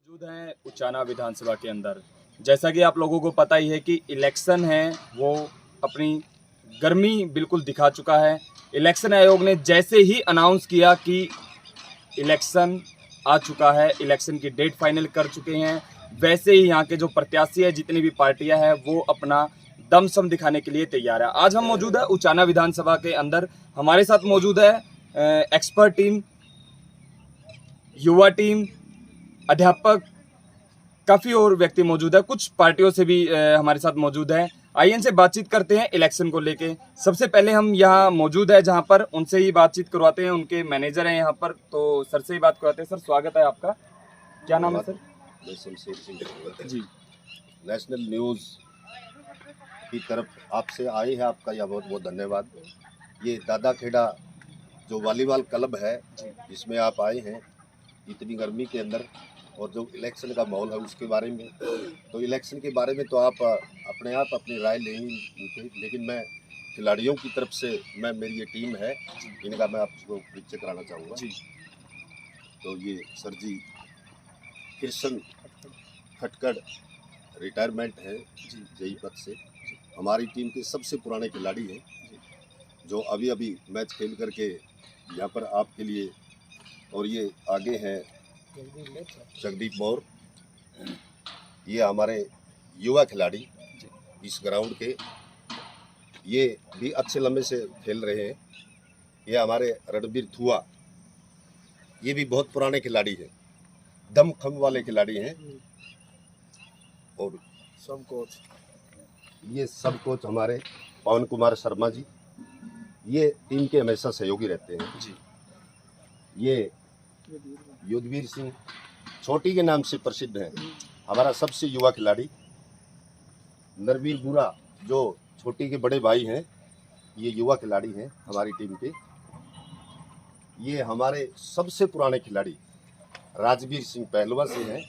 मौजूद हैं उचाना विधानसभा के अंदर। जैसा कि आप लोगों को पता ही है कि इलेक्शन है वो अपनी गर्मी बिल्कुल दिखा चुका है। इलेक्शन आयोग ने जैसे ही अनाउंस किया कि इलेक्शन आ चुका है, इलेक्शन की डेट फाइनल कर चुके हैं, वैसे ही यहाँ के जो प्रत्याशी है, जितनी भी पार्टियां हैं, वो अपना दमसम दिखाने के लिए तैयार है। आज हम मौजूद है उचाना विधानसभा के अंदर। हमारे साथ मौजूद है एक्सपर्ट टीम, युवा टीम, अध्यापक, काफ़ी और व्यक्ति मौजूद है, कुछ पार्टियों से भी हमारे साथ मौजूद है। आइए इनसे बातचीत करते हैं इलेक्शन को लेके। सबसे पहले हम यहाँ मौजूद है जहाँ पर उनसे ही बातचीत करवाते हैं, उनके मैनेजर हैं यहाँ पर, तो सर से ही बात करवाते हैं। सर स्वागत है आपका, क्या नाम है सर? मैं शमशेर सिंह जी। नेशनल न्यूज़ की तरफ आपसे आए हैं, आपका यह बहुत बहुत धन्यवाद। ये दादा खेड़ा जो वॉलीबॉल क्लब है जिसमें आप आए हैं इतनी गर्मी के अंदर, और जो इलेक्शन का माहौल है उसके बारे में, तो इलेक्शन के बारे में तो आप अपने आप अपनी राय लेंगे, लेकिन मैं खिलाड़ियों की तरफ से मेरी ये टीम है, इनका मैं आपको परिचय कराना चाहूँगा जी। तो ये सर जी कृष्ण खटकड़ रिटायरमेंट है जेई पद से, हमारी टीम के सबसे पुराने खिलाड़ी हैं जो अभी अभी मैच खेल करके यहाँ पर आपके लिए, और ये आगे हैं जगदीप मौर्य, ये हमारे युवा खिलाड़ी इस ग्राउंड के, ये भी अच्छे लंबे से खेल रहे हैं। ये हमारे रणबीर थुआ, ये भी बहुत पुराने खिलाड़ी हैं, दमखम वाले खिलाड़ी हैं। और ये सब कोच हमारे पवन कुमार शर्मा जी, ये टीम के हमेशा सहयोगी रहते हैं जी। ये युद्धवीर सिंह छोटी के नाम से प्रसिद्ध है, हमारा सबसे युवा खिलाड़ी। नरवीर बुरा जो छोटी के बड़े भाई हैं, ये युवा खिलाड़ी हैं हमारी टीम के। ये हमारे सबसे पुराने खिलाड़ी राजवीर सिंह पहलवा से हैं,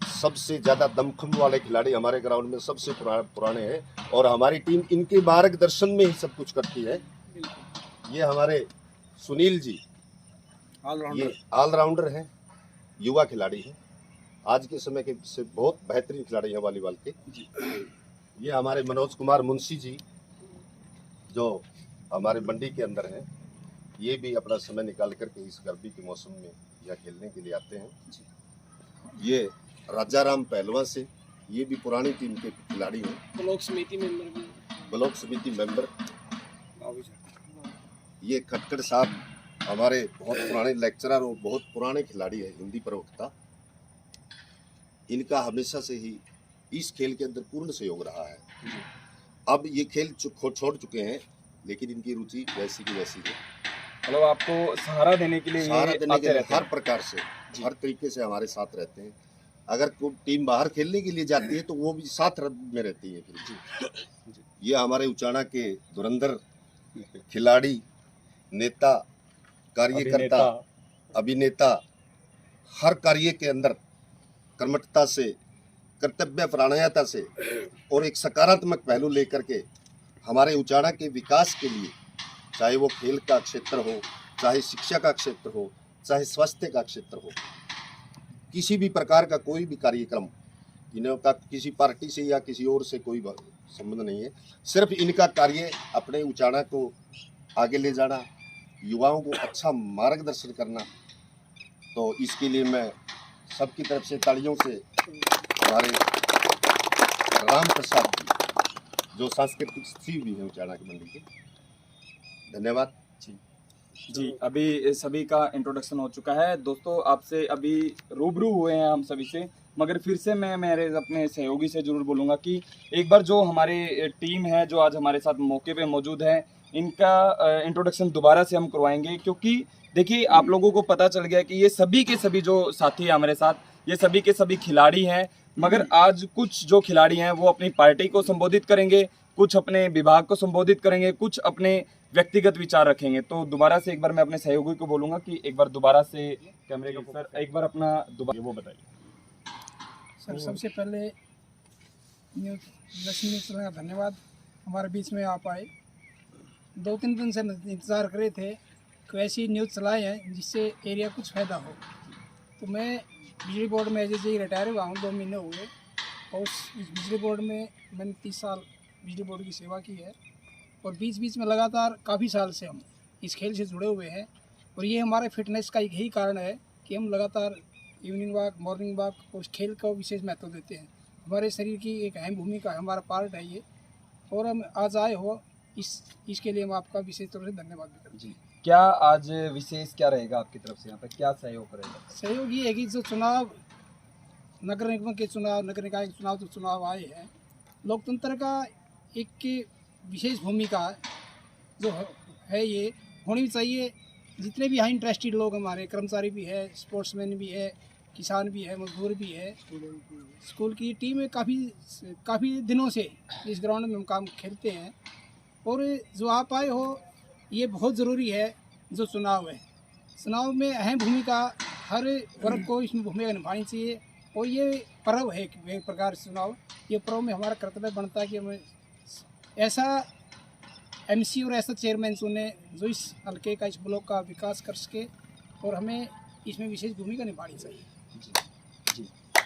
सबसे ज़्यादा दमखम वाले खिलाड़ी हमारे ग्राउंड में सबसे पुराने हैं, और हमारी टीम इनके मार्गदर्शन में ही सब कुछ करती है। ये हमारे सुनील जी, ये ऑलराउंडर हैं, युवा खिलाड़ी हैं, आज के समय के से बहुत बेहतरीन खिलाड़ी हैं वॉलीबॉल के। ये हमारे मनोज कुमार मुंशी जी जो हमारे मंडी के अंदर हैं, ये भी अपना समय निकाल करके इस गर्मी के मौसम में यहाँ खेलने के लिए आते हैं। ये राजाराम पहलवान से, ये भी पुरानी टीम के खिलाड़ी हैं, ब्लॉक समिति मेंबर। ये खटकड़ साहब हमारे बहुत पुराने लेक्चरर और बहुत पुराने खिलाड़ी है, हिंदी प्रवक्ता। इनका हमेशा से ही इस खेल के अंदर पूर्ण सहयोग रहा है। अब ये खेल छोड़ चुके हैं, लेकिन इनकी रुचि वैसी की वैसी है। मतलब आपको सहारा देने के लिए, हर प्रकार से, हर तरीके से हमारे साथ रहते हैं। अगर कोई टीम बाहर खेलने के लिए जाती है तो वो भी साथ में रहती है फिर। ये हमारे उचाना के धुरंधर खिलाड़ी, नेता, कार्यकर्ता, अभिनेता, हर कार्य के अंदर कर्मठता से, कर्तव्य परायणता से और एक सकारात्मक पहलू लेकर के हमारे उचाना के विकास के लिए, चाहे वो खेल का क्षेत्र हो, चाहे शिक्षा का क्षेत्र हो, चाहे स्वास्थ्य का क्षेत्र हो, किसी भी प्रकार का कोई भी कार्यक्रम, इनका किसी पार्टी से या किसी और से कोई संबंध नहीं है। सिर्फ इनका कार्य अपने उचाना को आगे ले जाना, युवाओं को अच्छा मार्गदर्शन करना। तो इसके लिए मैं सबकी तरफ से तालियों से हमारे राम प्रसाद जी जो सांस्कृतिक सचिव भी हैं उचाना की मंडी के, धन्यवाद जी। अभी सभी का इंट्रोडक्शन हो चुका है। दोस्तों आपसे अभी रूबरू हुए हैं हम सभी से, मगर फिर से मैं मेरे अपने सहयोगी से जरूर बोलूँगा कि एक बार जो हमारे टीम है जो आज हमारे साथ मौके पे मौजूद है, इनका इंट्रोडक्शन दोबारा से हम करवाएंगे, क्योंकि देखिए आप लोगों को पता चल गया कि ये सभी के सभी जो साथी हैं हमारे साथ, ये सभी के सभी खिलाड़ी हैं, मगर आज कुछ जो खिलाड़ी हैं वो अपनी पार्टी को संबोधित करेंगे, कुछ अपने विभाग को संबोधित करेंगे, कुछ अपने व्यक्तिगत विचार रखेंगे। तो दोबारा से एक बार मैं अपने सहयोगी को बोलूँगा कि एक बार दोबारा से कैमरे का सर एक बार अपना दोबारा वो बताइए। सर सबसे पहले न्यूज़ का धन्यवाद, हमारे बीच में आप आए। 2-3 दिन से इंतज़ार कर रहे थे कि ऐसी न्यूज़ चलाए हैं जिससे एरिया कुछ फ़ायदा हो। तो मैं बिजली बोर्ड में एज ही रिटायर हुआ हूँ, 2 महीने हुए। और इस बिजली बोर्ड में मैंने 30 साल बिजली बोर्ड की सेवा की है। और बीच बीच में लगातार काफ़ी साल से हम इस खेल से जुड़े हुए हैं। और ये हमारे फिटनेस का एक यही कारण है कि हम लगातार इवनिंग वॉक, मॉर्निंग वॉक और इस खेल को विशेष महत्व देते हैं। हमारे शरीर की एक अहम भूमिका है, हमारा पार्ट है ये। और हम आज आए हो इसके लिए हम आपका विशेष तौर से धन्यवाद भी करते हैं। क्या आज विशेष क्या रहेगा आपकी तरफ से, यहाँ पे क्या सहयोग रहेगा? सहयोग ये है कि जो चुनाव, नगर निगम के चुनाव, नगर निकाय के चुनाव, तो चुनाव आए हैं, लोकतंत्र का एक विशेष भूमिका जो है ये होनी चाहिए। जितने भी यहाँ इंटरेस्टेड लोग, हमारे कर्मचारी भी है, स्पोर्ट्समैन भी है, किसान भी है, मजदूर भी है, स्कूल की टीम में काफ़ी दिनों से इस ग्राउंड में हम काम खेलते हैं। और जो आप आए हो ये बहुत ज़रूरी है। जो चुनाव है, चुनाव में अहम भूमिका हर वर्ग को इसमें भूमिका निभानी चाहिए। और ये पर्व है एक प्रकार से चुनाव, ये पर्व में हमारा कर्तव्य बनता है कि हमें ऐसा एमसी और ऐसा चेयरमैन चुने जो इस हल्के का, इस ब्लॉक का विकास कर सके। और हमें इसमें विशेष भूमिका निभानी चाहिए। जी,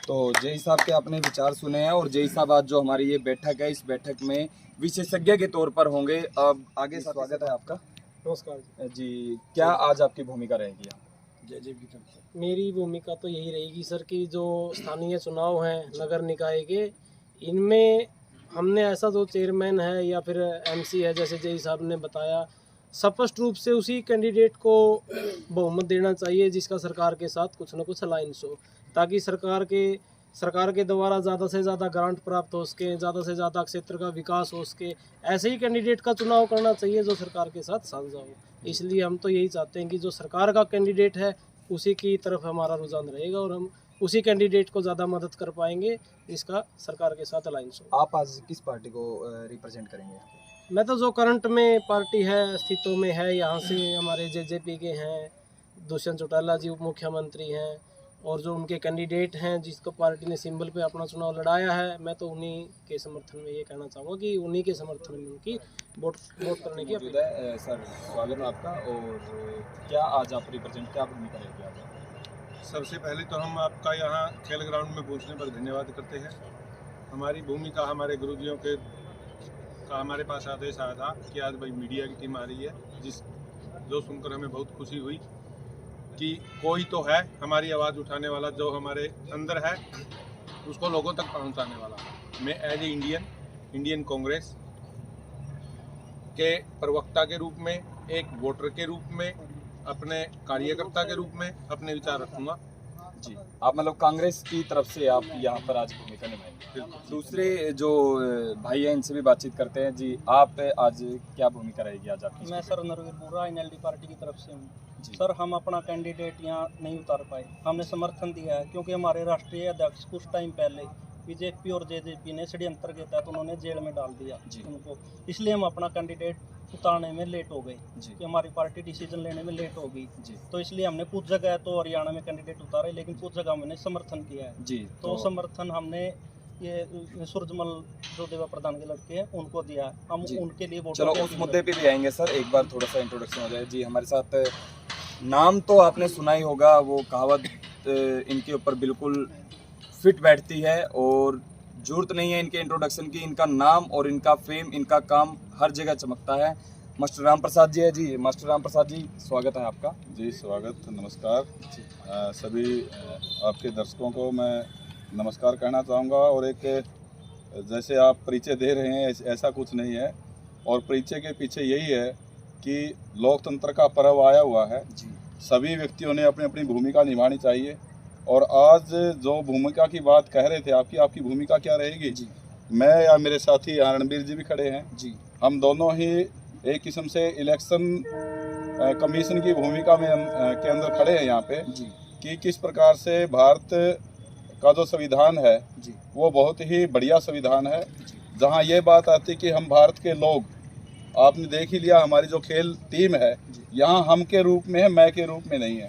तो जय साहब के आपने विचार सुने हैं। और जय साहब आज जो हमारी ये बैठक है, इस बैठक में विशेषज्ञ के तौर पर होंगे। अब आगे स्वागत है आपका। नमस्कार जी, क्या आज आपकी भूमिका रहेगी? जय जय की मेरी भूमिका तो यही रहेगी सर कि जो स्थानीय चुनाव हैं नगर निकाय के, इनमें हमने ऐसा जो चेयरमैन है या फिर एमसी है, जैसे जय साहब ने बताया, स्पष्ट रूप से उसी कैंडिडेट को बहुमत देना चाहिए जिसका सरकार के साथ कुछ न कुछ अलायंस हो, ताकि सरकार के द्वारा ज़्यादा से ज़्यादा ग्रांट प्राप्त हो सके, ज़्यादा से ज़्यादा क्षेत्र का विकास हो सके। ऐसे ही कैंडिडेट का चुनाव करना चाहिए जो सरकार के साथ साझा हो। इसलिए हम तो यही चाहते हैं कि जो सरकार का कैंडिडेट है उसी की तरफ हमारा रुझान रहेगा और हम उसी कैंडिडेट को ज़्यादा मदद कर पाएंगे जिसका सरकार के साथ अलायंस हो। आप आज किस पार्टी को रिप्रेजेंट करेंगे? मैं तो जो करंट में पार्टी है, अस्तित्व में है, यहाँ से हमारे जेजेपी के हैं, दुष्यंत चौटाला जी उप मुख्यमंत्री हैं, और जो उनके कैंडिडेट हैं जिसको पार्टी ने सिंबल पे अपना चुनाव लड़ाया है, मैं तो उन्हीं के समर्थन में ये कहना चाहूँगा कि उन्हीं के समर्थन में उनकी वोट करने की अपील है। सर स्वागत है आपका। और क्या आज आप रिप्रेजेंट, क्या भूमिका रहेगी आज? सबसे पहले तो हम आपका यहाँ खेल ग्राउंड में पहुँचने पर धन्यवाद करते हैं। हमारी भूमिका हमारे गुरुजियों के का हमारे पास आदेश आया था कि आज भाई मीडिया की टीम आ रही है, जो सुनकर हमें बहुत खुशी हुई कि कोई तो है हमारी आवाज़ उठाने वाला, जो हमारे अंदर है उसको लोगों तक पहुंचाने वाला। मैं एज ए इंडियन कांग्रेस के प्रवक्ता के रूप में, एक वोटर के रूप में, अपने कार्यकर्ता के रूप में अपने विचार रखूंगा। जी, आप मतलब कांग्रेस की तरफ से आप यहाँ पर आज भूमिका निभाएंगे। दूसरे जो भाई हैं इनसे भी बातचीत करते हैं। जी, आप आज क्या भूमिका रहेगी आज आपकी? मैं सर नरवीर बोरा एनएलडी पार्टी की तरफ से हूँ। सर हम अपना कैंडिडेट यहाँ नहीं उतार पाए, हमने समर्थन दिया है क्योंकि हमारे राष्ट्रीय अध्यक्ष कुछ टाइम पहले बीजेपी और जेजेपी ने षड्यंत्र के तहत उन्होंने जेल में डाल दिया उनको, इसलिए हम अपना कैंडिडेट उतारने में लेट हो गए कि हमारी पार्टी डिसीजन लेने में लेट हो गई। तो इसलिए हमने कुछ जगह तो हरियाणा में कैंडिडेट उतारे, लेकिन कुछ जगह हमने समर्थन किया है। तो समर्थन हमने ये सूरजमल जो देवा प्रधान के लड़के हैं उनको दिया है, हम उनके लिए वोट। चलो उस मुद्दे पे भी आएंगे सर, एक बार थोड़ा सा इंट्रोडक्शन हो जाए। जी, हमारे साथ नाम तो आपने सुना ही होगा, वो कहावत इनके ऊपर बिल्कुल फिट बैठती है और जरूरत नहीं है इनके इंट्रोडक्शन की। इनका नाम और इनका फेम, इनका काम हर जगह चमकता है। मास्टर राम प्रसाद जी है। जी, मास्टर राम प्रसाद जी स्वागत है आपका। जी स्वागत, नमस्कार। सभी आपके दर्शकों को मैं नमस्कार कहना चाहूँगा। और एक जैसे आप परिचय दे रहे हैं ऐसा कुछ नहीं है, और परिचय के पीछे यही है कि लोकतंत्र का पर्व आया हुआ है, सभी व्यक्तियों ने अपनी अपनी भूमिका निभानी चाहिए। और आज जो भूमिका की बात कह रहे थे आपकी भूमिका क्या रहेगी? मैं या मेरे साथी रणबीर जी भी खड़े हैं जी, हम दोनों ही एक किस्म से इलेक्शन कमीशन की भूमिका में के अंदर खड़े हैं यहाँ पे जी, कि किस प्रकार से भारत का जो संविधान है जी, वो बहुत ही बढ़िया संविधान है, जहाँ ये बात आती कि हम भारत के लोग, आपने देख ही लिया हमारी जो खेल टीम है यहाँ हम के रूप में है, मैं के रूप में नहीं है।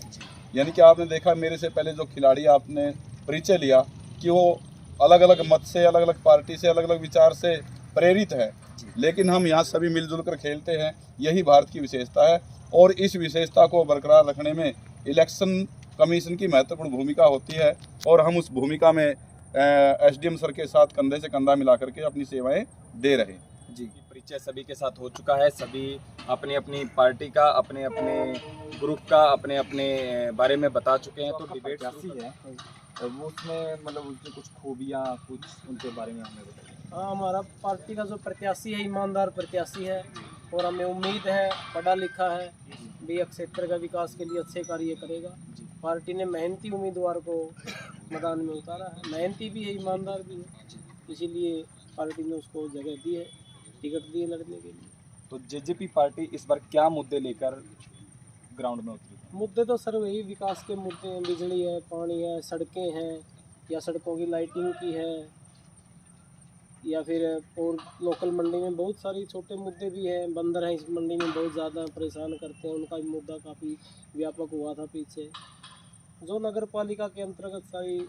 यानी कि आपने देखा मेरे से पहले जो खिलाड़ी आपने परिचय लिया कि वो अलग अलग मत से, अलग अलग पार्टी से, अलग अलग विचार से प्रेरित है, लेकिन हम यहाँ सभी मिलजुल कर खेलते हैं। यही भारत की विशेषता है और इस विशेषता को बरकरार रखने में इलेक्शन कमीशन की महत्वपूर्ण भूमिका होती है और हम उस भूमिका में एसडीएम सर के साथ कंधे से कंधा मिला करके अपनी सेवाएं दे रहे हैं। जी, परिचय सभी के साथ हो चुका है। सभी अपनी अपनी पार्टी का, अपने अपने ग्रुप का, अपने अपने बारे में बता चुके हैं। तो डिबेट ऐसी है वो उसमें मतलब उसकी कुछ खूबियाँ, कुछ उनके बारे में हमें बताइए। हाँ, हमारा पार्टी का जो प्रत्याशी है ईमानदार प्रत्याशी है और हमें उम्मीद है पढ़ा लिखा है भी क्षेत्र का विकास के लिए अच्छे कार्य करेगा। पार्टी ने मेहनती उम्मीदवार को मैदान में उतारा है, मेहनती भी है, ईमानदार भी है, इसीलिए पार्टी ने उसको जगह दी है, टिकट दिए लड़ने के लिए। तो जेजेपी पार्टी इस बार क्या मुद्दे लेकर ग्राउंड में उतरी है? मुद्दे तो सर वही विकास के मुद्दे हैं, बिजली है, पानी है, सड़कें हैं, या सड़कों की लाइटिंग की है, या फिर और लोकल मंडी में बहुत सारी छोटे मुद्दे भी हैं। बंदर हैं इस मंडी में बहुत ज़्यादा परेशान करते हैं, उनका भी मुद्दा काफ़ी व्यापक हुआ था पीछे। जो नगर पालिका के अंतर्गत सारी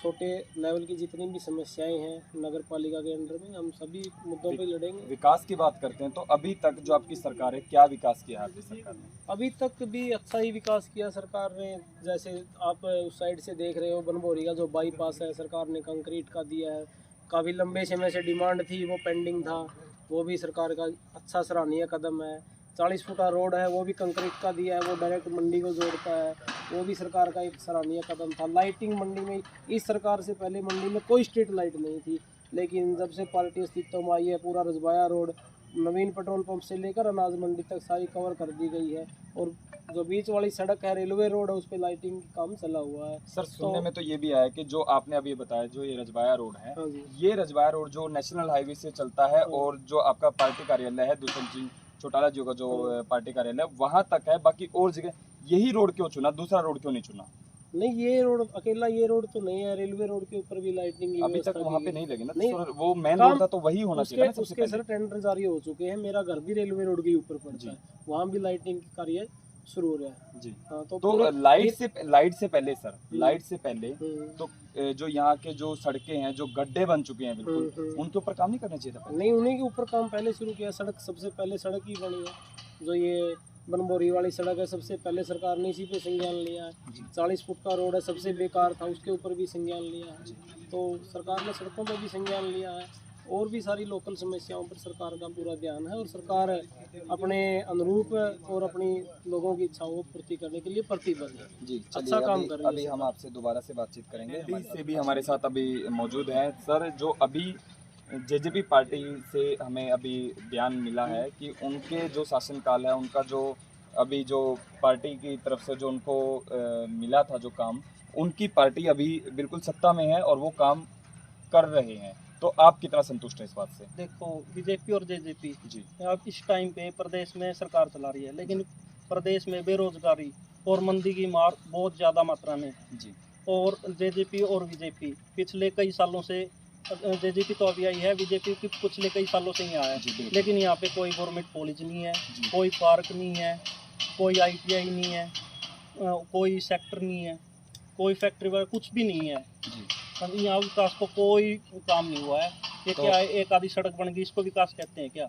छोटे लेवल की जितनी भी समस्याएं हैं नगर पालिका के अंडर में, हम सभी मुद्दों पे लड़ेंगे। विकास की बात करते हैं तो अभी तक जो आपकी सरकार है, क्या विकास किया है आपकी सरकार ने? अभी तक भी अच्छा ही विकास किया सरकार ने। जैसे आप उस साइड से देख रहे हो, बनभोरी का जो बाईपास है सरकार ने कंक्रीट का दिया है। काफ़ी लंबे समय से डिमांड थी, वो पेंडिंग था, वो भी सरकार का अच्छा सराहनीय कदम है। 40 फुटा रोड है, वो भी कंक्रीट का दिया है, वो डायरेक्ट मंडी को जोड़ता है, वो भी सरकार का एक सराहनीय कदम था। लाइटिंग मंडी में, इस सरकार से पहले मंडी में कोई स्ट्रीट लाइट नहीं थी, लेकिन जब से पार्टी अस्तित्व में आई है पूरा रजबाया रोड, नवीन पेट्रोल पंप से लेकर अनाज मंडी तक सारी कवर कर दी गई है। और जो बीच वाली सड़क है, रेलवे रोड है, उस पर लाइटिंग काम चला हुआ है। सर सुनने में तो ये भी आया कि जो आपने अभी बताया, जो ये रजबाया रोड है, हाँ जी, ये रजबाया रोड जो नेशनल हाईवे से चलता है और जो आपका पार्टी कार्यालय है दुष्यंत सिंह चौटाला जी का जो पार्टी कार्यालय वहाँ तक है, बाकी और जगह यही रोड क्यों चुना, दूसरा रोड क्यों नहीं चुना? नहीं, ये रोड अकेला ये रोड तो नहीं है, रेलवे रोड के ऊपर भी लाइटिंग की अभी तक व्यवस्था वहाँ की पे है। नहीं लगे ना, नहीं, तो वो मेन काम रोड था तो वही होना चाहिए ना सबसे उसके पहले। सर टेंडर जारी हो चुके हैं। मेरा घर भी रेलवे रोड के ऊपर पड़ता है, वहाँ भी लाइटिंग कार्य शुरू हो रहा है। जी, हाँ, तो पूरा- लाइट से पहले सर, लाइट से पहले हम्म, तो जो यहाँ के जो सड़कें हैं, जो गड्ढे बन चुके हैं बिल्कुल, हम्म। उनके ऊपर काम नहीं करना चाहिए था पहले? नहीं, उन्हीं के ऊपर काम पहले शुरू किया। सड़क सबसे पहले सड़क ही बनी है, जो ये बनभोरी वाली सड़क है, सबसे पहले सरकार ने इसी पे संज्ञान लिया है। 40 फुट का रोड है, सबसे बेकार था, उसके ऊपर भी संज्ञान लिया है। तो सरकार ने सड़कों पर भी संज्ञान लिया है, और भी सारी लोकल समस्याओं पर सरकार का पूरा ध्यान है, और सरकार अपने अनुरूप और अपनी लोगों की इच्छाओं को पूर्ति करने के लिए प्रतिबद्ध है। जी, अच्छा काम कर रही है अभी हम सरकार। आपसे दोबारा से बातचीत करेंगे। अभी से भी हमारे साथ अभी मौजूद हैं सर, जो अभी जेजेपी पार्टी से हमें अभी बयान मिला है कि उनके जो शासनकाल है, उनका जो अभी जो पार्टी की तरफ से जो उनको मिला था जो काम, उनकी पार्टी अभी बिल्कुल सत्ता में है और वो काम कर रहे हैं। तो आप कितना संतुष्ट हैं इस बात से? देखो, बीजेपी और जेजेपी जी, अब इस टाइम पे प्रदेश में सरकार चला रही है, लेकिन प्रदेश में बेरोजगारी और मंदी की मार बहुत ज़्यादा मात्रा में। जी, और जेजेपी और बीजेपी पिछले कई सालों से, जेजेपी तो अभी आई है, बीजेपी की पिछले कई सालों से ही आया है, जी, बिल्कुल। लेकिन यहाँ पे कोई गवर्नमेंट कॉलेज नहीं है, जी, कोई पार्क नहीं है, कोई ITI नहीं है, कोई सेक्टर नहीं है, कोई फैक्ट्री वगैरह कुछ भी नहीं है। जी। यहाँ विकास को कोई काम नहीं हुआ है। ये तो- क्या है, एक आधी सड़क बन गई, इसको विकास कहते हैं क्या?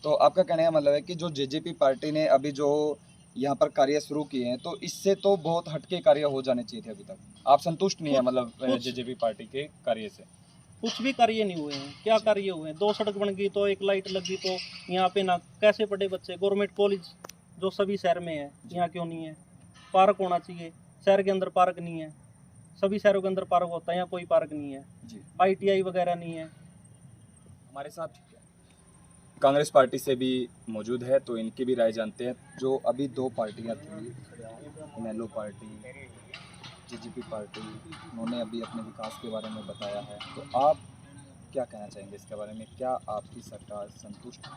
तो आपका कहने का मतलब है कि जो जेजेपी पार्टी ने अभी जो यहाँ पर कार्य शुरू किए हैं, तो इससे तो बहुत हटके कार्य हो जाने चाहिए थे अभी तक। आप संतुष्ट नहीं है मतलब कुछ- जेजेपी पार्टी के कार्य से? कुछ भी कार्य नहीं हुए हैं। क्या कार्य हुए हैं? 2 सड़क बन गई तो एक लाइट लगी, तो यहाँ पे ना कैसे पढ़े बच्चे? गवर्नमेंट कॉलेज जो सभी शहर में है, यहाँ क्यों नहीं है? पार्क होना चाहिए, शहर के अंदर पार्क नहीं है, सभी शहरों के अंदर पार्क होता है, यहाँ कोई पार्क नहीं है। जी, ITI वगैरह नहीं है। हमारे साथ कांग्रेस पार्टी से भी मौजूद है, तो इनकी भी राय जानते हैं। जो अभी 2 पार्टियां थी, इनेलो पार्टी, जेजेपी पार्टी, उन्होंने अभी अपने विकास के बारे में बताया है, तो आप क्या कहना चाहेंगे इसके बारे में? क्या आपकी सरकार संतुष्ट है?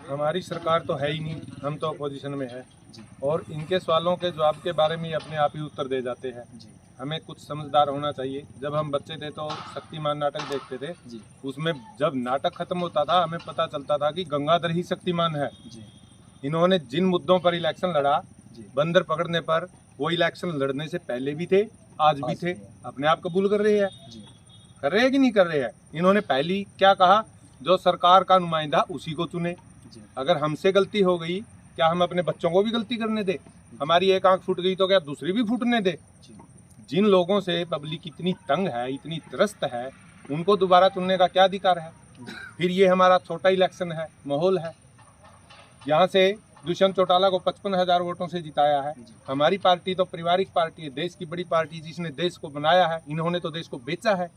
हमारी सरकार तो है ही नहीं, हम तो अपोजिशन में है, जी, और इनके सवालों के जवाब के बारे में अपने आप ही उत्तर दे जाते हैं। जी, हमें कुछ समझदार होना चाहिए। जब हम बच्चे थे तो शक्तिमान नाटक देखते थे, जी, उसमें जब नाटक खत्म होता था हमें पता चलता था कि गंगाधर ही शक्तिमान है। जी, इन्होंने जिन मुद्दों पर इलेक्शन लड़ा, जी, बंदर पकड़ने पर, वो इलेक्शन लड़ने से पहले भी थे, आज भी आज थे, भी है। अपने आप कबूल कर रहे हैं। जी, कर रहे हैं कि नहीं कर रहे हैं? इन्होंने पहली क्या कहा, जो सरकार का नुमाइंदा उसी को चुने। जी, अगर हमसे गलती हो गई, क्या हम अपने बच्चों को भी गलती करने दें? हमारी एक आंख फूट गई तो क्या दूसरी भी फूटने दे। जिन लोगों से पब्लिक इतनी तंग है, इतनी त्रस्त है, उनको दोबारा चुनने का क्या अधिकार है। फिर ये हमारा छोटा इलेक्शन है, माहौल है। यहाँ से दुष्यंत चौटाला को 55,000 वोटों से जिताया है। हमारी पार्टी तो पारिवारिक पार्टी है, देश की बड़ी पार्टी जिसने देश को बनाया है। इन्होंने तो देश को बेचा है।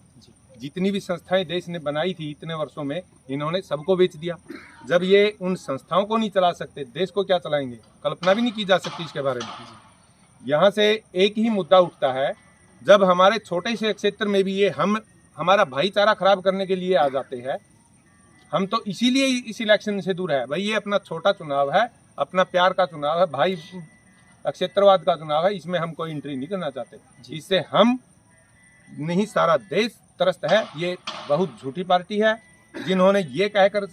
जितनी भी संस्थाएं देश ने बनाई थी इतने वर्षों में, इन्होंने सबको बेच दिया। जब ये उन संस्थाओं को नहीं चला सकते, देश को क्या चलाएंगे? कल्पना भी नहीं की जा सकती इसके बारे में। यहाँ से एक ही मुद्दा उठता है, जब हमारे छोटे से क्षेत्र में भी ये हमारा भाईचारा खराब करने के लिए आ जाते हैं। हम तो इसीलिए इस इलेक्शन से दूर है। भाई ये अपना छोटा चुनाव है, अपना प्यार का चुनाव है, भाई क्षेत्रवाद का चुनाव है, इसमें हम कोई एंट्री नहीं करना चाहते। इससे हम नहीं, सारा देश त्रस्त है। ये बहुत झूठी पार्टी है जिन्होंने ये कहकर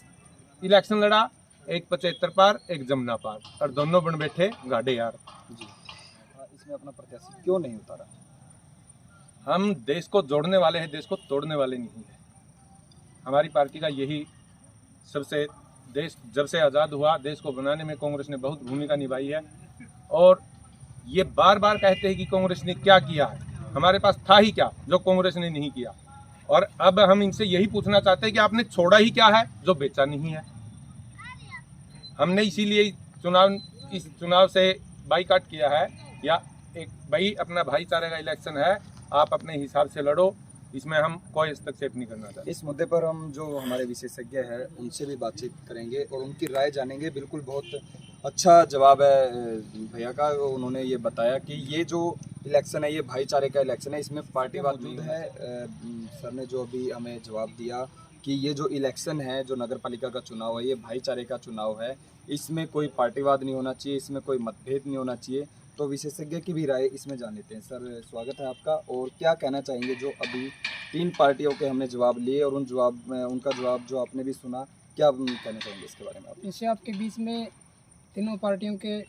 इलेक्शन लड़ा, एक 75 पार एक जमुना पार, और दोनों बन बैठे गाड़े यार। इसमें अपना प्रत्याशी क्यों नहीं उतारा? हम देश को जोड़ने वाले हैं, देश को तोड़ने वाले नहीं हैं। हमारी पार्टी का यही सबसे, देश जब से आज़ाद हुआ, देश को बनाने में कांग्रेस ने बहुत भूमिका निभाई है। और ये बार बार कहते हैं कि कांग्रेस ने क्या किया है। हमारे पास था ही क्या जो कांग्रेस ने नहीं किया। और अब हम इनसे यही पूछना चाहते हैं कि आपने छोड़ा ही क्या है जो बेचा नहीं है। हमने इसीलिए इस चुनाव से बाईकाट किया है। या एक भाई अपना भाईचारे का इलेक्शन है, आप अपने हिसाब से लड़ो, इसमें हम कोई हस्तक्षेप नहीं करना चाहते। इस मुद्दे पर हम जो हमारे विशेषज्ञ हैं उनसे भी बातचीत करेंगे और उनकी राय जानेंगे। बिल्कुल बहुत अच्छा जवाब है भैया का। उन्होंने ये बताया कि ये जो इलेक्शन है ये भाईचारे का इलेक्शन है, इसमें पार्टीवाद नहीं है। सर ने जो अभी हमें जवाब दिया कि ये जो इलेक्शन है, जो नगर पालिका का चुनाव है, ये भाईचारे का चुनाव है, इसमें कोई पार्टीवाद नहीं होना चाहिए, इसमें कोई मतभेद नहीं होना चाहिए। तो विशेषज्ञ की भी राय इसमें जान लेते हैं। सर स्वागत है आपका। और क्या कहना चाहेंगे जो अभी 3 पार्टियों के हमने जवाब लिए और उनका जवाब जो आपने भी सुना, क्या कहना चाहेंगे इसके बारे में आप? जैसे आपके बीच में तीनों पार्टियों के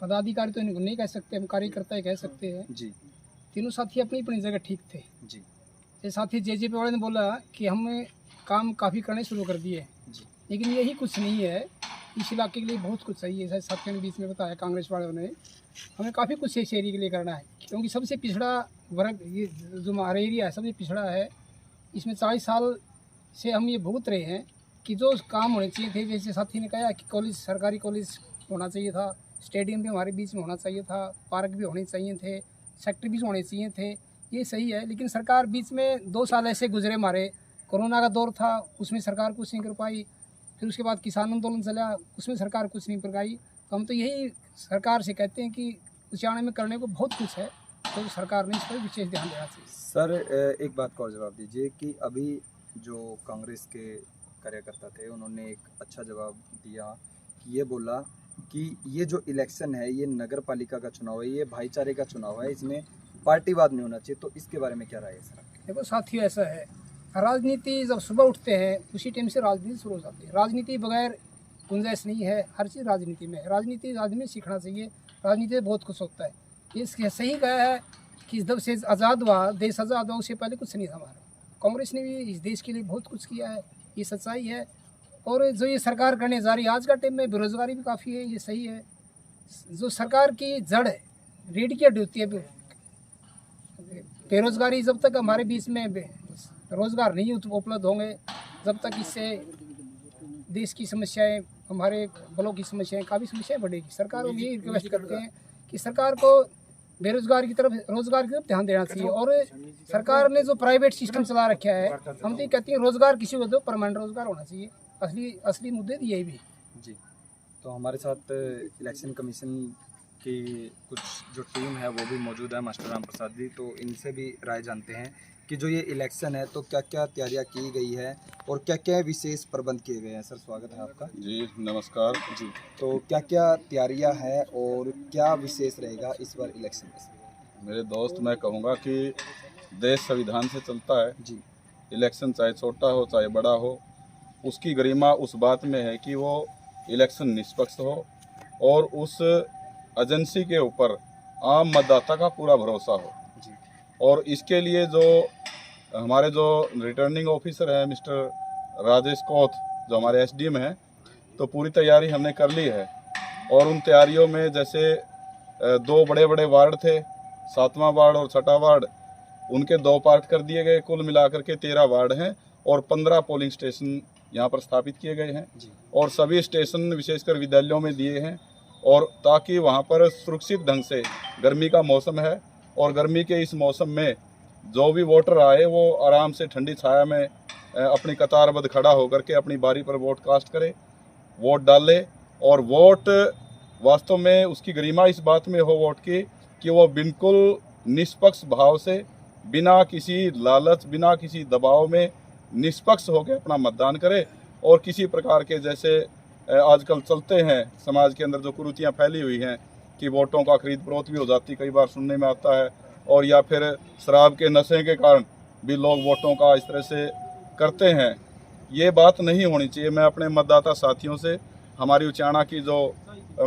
पदाधिकारी तो इनको नहीं कह सकते, हम कार्यकर्ता ही कह सकते हैं जी। तीनों साथी अपनी अपनी जगह ठीक थे जी। ये साथी जेजेपी वाले ने बोला कि हम काम काफ़ी करने शुरू कर दिए, लेकिन यही कुछ नहीं है। इस इलाके के लिए बहुत कुछ सही है। साथियों ने बीच में बताया कांग्रेस वालों ने, हमें काफ़ी कुछ इस एरिया के लिए करना है, क्योंकि सबसे पिछड़ा वर्ग ये जो हमारा एरिया है सबसे पिछड़ा है। इसमें 40 साल से हम ये भुगत रहे हैं कि जो काम होने चाहिए थे, जैसे साथी ने कहा कि कॉलेज, सरकारी कॉलेज होना चाहिए था, स्टेडियम भी हमारे बीच में होना चाहिए था, पार्क भी होने चाहिए थे, सेक्टर भी होने चाहिए थे, ये सही है। लेकिन सरकार बीच में 2 साल ऐसे गुजरे हमारे, कोरोना का दौर था, उसमें सरकार कुछ नहीं कर पाई। फिर उसके बाद किसान आंदोलन चला, उसमें सरकार कुछ नहीं कर पाई। तो हम तो यही सरकार से कहते हैं कि उचाने में करने को बहुत कुछ है, तो सरकार ने इस पर विशेष ध्यान देना चाहिए। सर एक बात का और जवाब दीजिए कि अभी जो कांग्रेस के कार्यकर्ता थे उन्होंने एक अच्छा जवाब दिया कि ये बोला कि ये जो इलेक्शन है ये नगर पालिका का चुनाव है, ये भाईचारे का चुनाव है, इसमें पार्टीवाद नहीं होना चाहिए। तो इसके बारे में क्या राय है सर? देखो साथियों, ऐसा है, राजनीति जब सुबह उठते हैं उसी टाइम से राजनीति शुरू हो जाती है। राजनीति बगैर गुंजाइश नहीं है, हर चीज़ राजनीति में है। राजनीति आदमी सीखना चाहिए, राजनीति में बहुत कुछ होता है। ये सही कहा है कि जब से आज़ाद हुआ, देश आज़ाद हुआ, उससे पहले कुछ नहीं था हमारा। कांग्रेस ने भी इस देश के लिए बहुत कुछ किया है, ये सच्चाई है। और जो ये सरकार करने जा रही है, आज का टाइम में बेरोज़गारी भी काफ़ी है, ये सही है। जो सरकार की जड़ है, रीढ़ की हड्डी होती है बेरोज़गारी। जब तक हमारे बीच में रोज़गार नहीं उपलब्ध होंगे, जब तक इससे देश की समस्याएं, हमारे बलों की समस्याएं, काफ़ी समस्याएं बढ़ेगी। सरकार को यही रिक्वेस्ट करते हैं कि सरकार को बेरोज़गार की तरफ, रोज़गार की तरफ ध्यान देना चाहिए। और सरकार ने जो प्राइवेट सिस्टम चला रखा है, हम तो ये कहते हैं रोज़गार किसी को दो, परमानेंट रोज़गार होना चाहिए। असली मुद्दे यही भी जी। तो हमारे साथ इलेक्शन कमीशन की कुछ जो टीम है वो भी मौजूद है, मास्टर राम प्रसाद जी। तो इनसे भी राय जानते हैं कि जो ये इलेक्शन है तो क्या क्या तैयारियां की गई है और क्या क्या विशेष प्रबंध किए गए हैं। सर स्वागत है आपका। जी नमस्कार जी। तो क्या क्या तैयारियां हैं और क्या विशेष रहेगा इस बार इलेक्शन में? मेरे दोस्त, मैं कहूँगा कि देश संविधान से चलता है जी। इलेक्शन चाहे छोटा हो चाहे बड़ा हो, उसकी गरिमा उस बात में है कि वो इलेक्शन निष्पक्ष हो और उस एजेंसी के ऊपर आम मतदाता का पूरा भरोसा हो। और इसके लिए जो हमारे जो रिटर्निंग ऑफिसर हैं मिस्टर राजेश कोथ, जो हमारे एसडीएम हैं, तो पूरी तैयारी हमने कर ली है। और उन तैयारियों में जैसे 2 बड़े बड़े वार्ड थे, 7वां वार्ड और 6ठा वार्ड, उनके 2 पार्ट कर दिए गए। कुल मिलाकर के 13 वार्ड हैं और 15 पोलिंग स्टेशन यहाँ पर स्थापित किए गए हैं और सभी स्टेशन विशेषकर विद्यालयों में दिए हैं, और ताकि वहाँ पर सुरक्षित ढंग से, गर्मी का मौसम है और गर्मी के इस मौसम में जो भी वोटर आए वो आराम से ठंडी छाया में अपनी कतारबद्ध खड़ा होकर के अपनी बारी पर वोट कास्ट करे, वोट डाले। और वोट वास्तव में उसकी गरिमा इस बात में हो वोट की कि वो बिल्कुल निष्पक्ष भाव से, बिना किसी लालच, बिना किसी दबाव में निष्पक्ष होकर अपना मतदान करे, और किसी प्रकार के जैसे आजकल चलते हैं समाज के अंदर जो कुरीतियाँ फैली हुई हैं कि वोटों का खरीद फरोख्त भी हो जाती, कई बार सुनने में आता है, और या फिर शराब के नशे के कारण भी लोग वोटों का इस तरह से करते हैं। ये बात नहीं होनी चाहिए। मैं अपने मतदाता साथियों से, हमारी उचाना की जो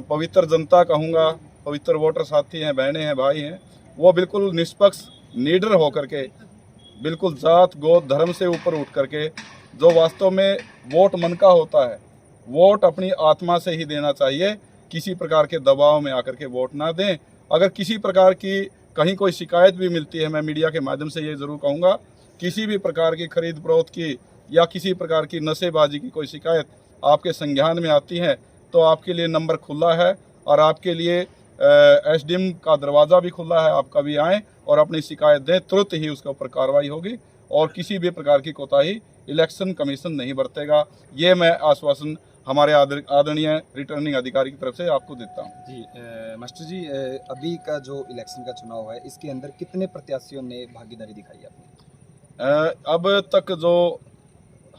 पवित्र जनता कहूँगा, पवित्र वोटर साथी हैं, बहनें हैं, भाई हैं, वो बिल्कुल निष्पक्ष, निडर होकर के, बिल्कुल जात गोत धर्म से ऊपर उठ करके, जो वास्तव में वोट मन का होता है, वोट अपनी आत्मा से ही देना चाहिए, किसी प्रकार के दबाव में आकर के वोट ना दें। अगर किसी प्रकार की कहीं कोई शिकायत भी मिलती है, मैं मीडिया के माध्यम से ये ज़रूर कहूँगा, किसी भी प्रकार की खरीद फरोख्त की या किसी प्रकार की नशेबाजी की कोई शिकायत आपके संज्ञान में आती है तो आपके लिए नंबर खुला है, और आपके लिए एसडीएम का दरवाज़ा भी खुला है। आप कभी आएँ और अपनी शिकायत दें, तुरंत ही उसके ऊपर कार्रवाई होगी और किसी भी प्रकार की कोताही इलेक्शन कमीशन नहीं बरतेगा। ये मैं आश्वासन हमारे आदरणीय रिटर्निंग अधिकारी की तरफ से आपको देता हूँ। जी मास्टर जी, अभी का जो इलेक्शन का चुनाव है, इसके अंदर कितने प्रत्याशियों ने भागीदारी दिखाई आपने? अब तक जो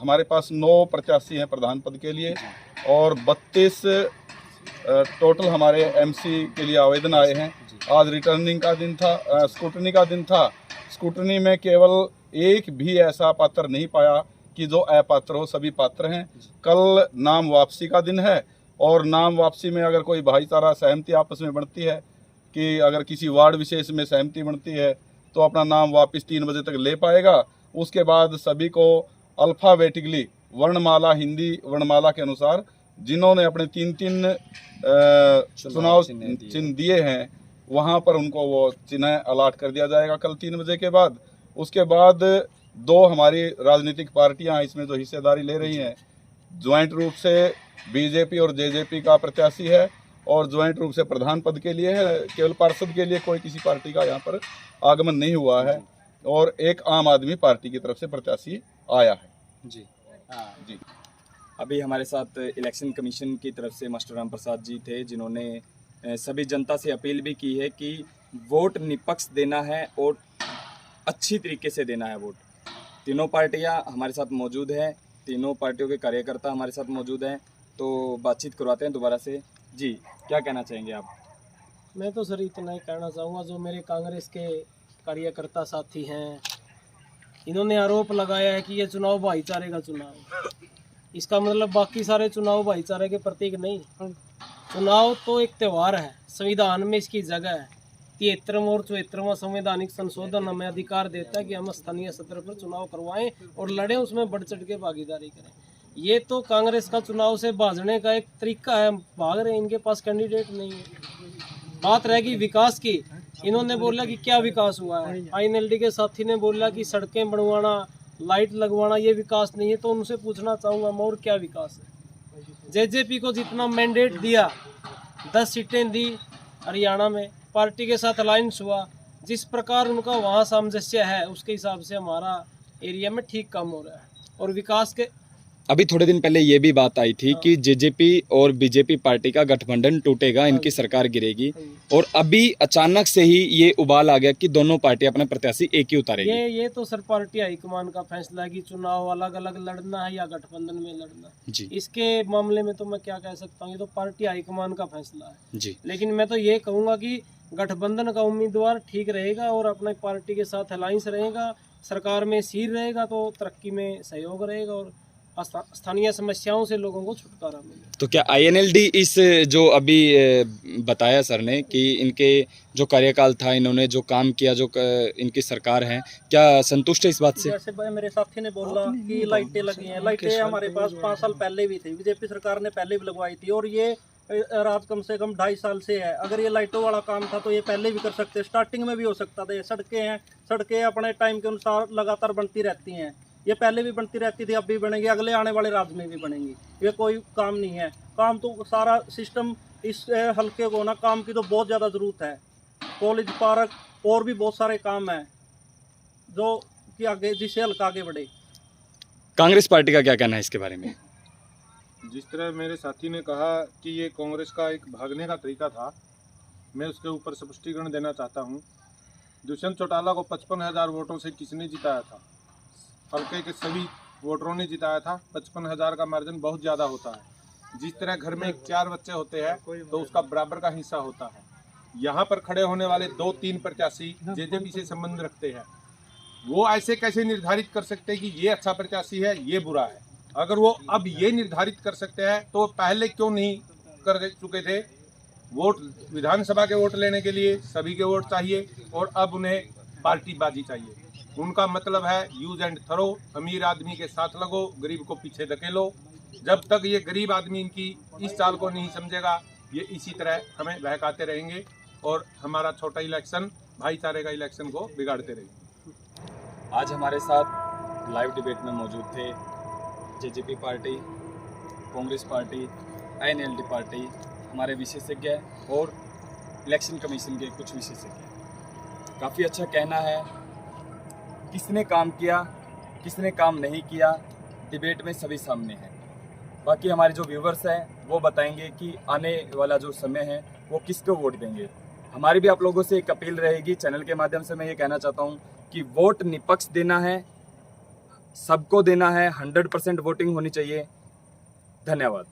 हमारे पास 9 प्रत्याशी हैं प्रधान पद के लिए, और 32 टोटल हमारे एमसी के लिए आवेदन आए हैं। आज रिटर्निंग का दिन था, स्क्रूटनी का दिन था। स्क्रूटनी में केवल एक भी ऐसा पात्र नहीं पाया कि जो अपात्र हो, सभी पात्र हैं। कल नाम वापसी का दिन है, और नाम वापसी में अगर कोई भाईचारा सहमति आपस में बनती है कि अगर किसी वार्ड विशेष में सहमति बनती है तो अपना नाम वापस 3 बजे तक ले पाएगा। उसके बाद सभी को अल्फ़ाबेटिकली वर्णमाला, हिंदी वर्णमाला के अनुसार जिन्होंने अपने 3 चुनाव चिन्ह दिए हैं, वहाँ पर उनको वो चिन्ह अलाट कर दिया जाएगा कल 3 बजे के बाद। उसके बाद 2 हमारी राजनीतिक पार्टियां इसमें जो हिस्सेदारी ले रही हैं, ज्वाइंट रूप से बीजेपी और जेजेपी का प्रत्याशी है, और ज्वाइंट रूप से प्रधान पद के लिए है। केवल पार्षद के लिए कोई किसी पार्टी का यहाँ पर आगमन नहीं हुआ है, और एक आम आदमी पार्टी की तरफ से प्रत्याशी आया है। जी जी, अभी हमारे साथ इलेक्शन कमीशन की तरफ से मास्टर राम प्रसाद जी थे, जिन्होंने सभी जनता से अपील भी की है कि वोट निष्पक्ष देना है और अच्छी तरीके से देना है वोट। तीनों पार्टियां हमारे साथ मौजूद हैं, तीनों पार्टियों के कार्यकर्ता हमारे साथ मौजूद हैं, तो बातचीत करवाते हैं दोबारा से। जी, क्या कहना चाहेंगे आप? मैं तो सर इतना ही कहना चाहूँगा, जो मेरे कांग्रेस के कार्यकर्ता साथी हैं, इन्होंने आरोप लगाया है कि ये चुनाव भाईचारे का चुनाव है। इसका मतलब बाकी सारे चुनाव भाईचारे के प्रतीक नहीं। चुनाव तो एक त्यौहार है, संविधान में इसकी जगह है। 73वां और 74वां संवैधानिक संशोधन हमें अधिकार देता है कि हम स्थानीय स्तर पर चुनाव करवाएं और लड़ें, उसमें बढ़ चढ़ के भागीदारी करें। ये तो कांग्रेस का चुनाव से भाजने का एक तरीका है, भाग रहे, इनके पास कैंडिडेट नहीं है। बात रहेगी विकास की, इन्होंने बोला कि क्या विकास हुआ है। आईएनएलडी के साथी ने बोला कि सड़कें बनवाना, लाइट लगवाना ये विकास नहीं है, तो उनसे पूछना चाहूँगा मैं, और क्या विकास है? जेजेपी को जितना मैंडेट दिया, 10 सीटें दी हरियाणा में, पार्टी के साथ अलायंस हुआ, जिस प्रकार उनका वहाँ सामंजस्य है उसके हिसाब से हमारा एरिया में ठीक काम हो रहा है। और विकास के अभी थोड़े दिन पहले ये भी बात आई थी कि जेजेपी और बीजेपी पार्टी का गठबंधन टूटेगा, इनकी सरकार गिरेगी, और अभी अचानक से ही ये उबाल आ गया कि दोनों पार्टी अपने प्रत्याशी एक ही उतारेगी। ये तो सर पार्टी हाईकमान का फैसला है कि चुनाव अलग अलग लड़ना है या गठबंधन में लड़ना। जी, इसके मामले में तो मैं क्या कह सकता हूँ, ये तो पार्टी हाईकमान का फैसला है। जी, लेकिन मैं तो ये कहूँगा कि गठबंधन का उम्मीदवार ठीक रहेगा और अपने पार्टी के साथ अलायंस रहेगा, सरकार में सीर रहेगा तो तरक्की में सहयोग रहेगा और स्थानीय समस्याओं से लोगों को छुटकारा मिले। तो क्या आईएनएलडी इस जो अभी बताया सर ने कि इनके जो कार्यकाल था, इन्होंने जो काम किया, जो इनकी सरकार है, क्या संतुष्ट है इस बात से? जैसे भाई मेरे साथी ने बोला कि लाइटें लगी हैं, लाइटें हमारे पास 5 साल पहले भी थी, बीजेपी सरकार ने पहले भी लगवाई थी, और ये राज कम से कम 2.5 साल से है। अगर ये लाइटों वाला काम था तो ये पहले भी कर सकते, स्टार्टिंग में भी हो सकता था। ये सड़कें हैं, सड़कें अपने टाइम के अनुसार लगातार बनती रहती हैं। ये पहले भी बनती रहती थी, अब भी बनेगी, अगले आने वाले राज्य में भी बनेंगी। ये कोई काम नहीं है। काम तो सारा सिस्टम इस हल्के को ना, काम की तो बहुत ज़्यादा ज़रूरत है। कॉलेज, पार्क और भी बहुत सारे काम हैं जो कि आगे, जिससे हल्का आगे बढ़े। कांग्रेस पार्टी का क्या कहना है इसके बारे में? जिस तरह मेरे साथी ने कहा कि ये कांग्रेस का एक भागने का तरीका था, मैं उसके ऊपर स्पष्टीकरण देना चाहता हूँ। दुष्यंत चौटाला को 55,000 वोटों से किसने जिताया था? हल्के के सभी वोटरों ने जिताया था। 55,000 का मार्जिन बहुत ज़्यादा होता है। जिस तरह घर में 4 बच्चे होते हैं तो उसका बराबर का हिस्सा होता है। यहाँ पर खड़े होने वाले 2-3 प्रत्याशी जेजेपी से संबंध रखते हैं। वो ऐसे कैसे निर्धारित कर सकते हैं कि ये अच्छा प्रत्याशी है, ये बुरा है? अगर वो अब ये निर्धारित कर सकते हैं तो पहले क्यों नहीं कर चुके थे? वोट, विधानसभा के वोट लेने के लिए सभी के वोट चाहिए और अब उन्हें पार्टी बाजी चाहिए। उनका मतलब है यूज एंड थ्रो। अमीर आदमी के साथ लगो, गरीब को पीछे धकेलो। जब तक ये गरीब आदमी इनकी इस चाल को नहीं समझेगा, ये इसी तरह हमें बहकाते रहेंगे और हमारा छोटा इलेक्शन, भाईचारे का इलेक्शन को बिगाड़ते रहेंगे। आज हमारे साथ लाइव डिबेट में मौजूद थे JJP party, Congress party, INLD party, हमारे विशेषज्ञ और इलेक्शन कमीशन के कुछ विशेषज्ञ। काफ़ी अच्छा कहना है। किसने काम किया, किसने काम नहीं किया, डिबेट में सभी सामने है। बाकी हमारे जो व्यूवर्स हैं वो बताएंगे कि आने वाला जो समय है वो किसको वोट देंगे। हमारी भी आप लोगों से एक अपील रहेगी, चैनल के माध्यम से मैं ये कहना चाहता हूँ कि वोट निष्पक्ष देना है, सबको देना है, 100% वोटिंग होनी चाहिए। धन्यवाद।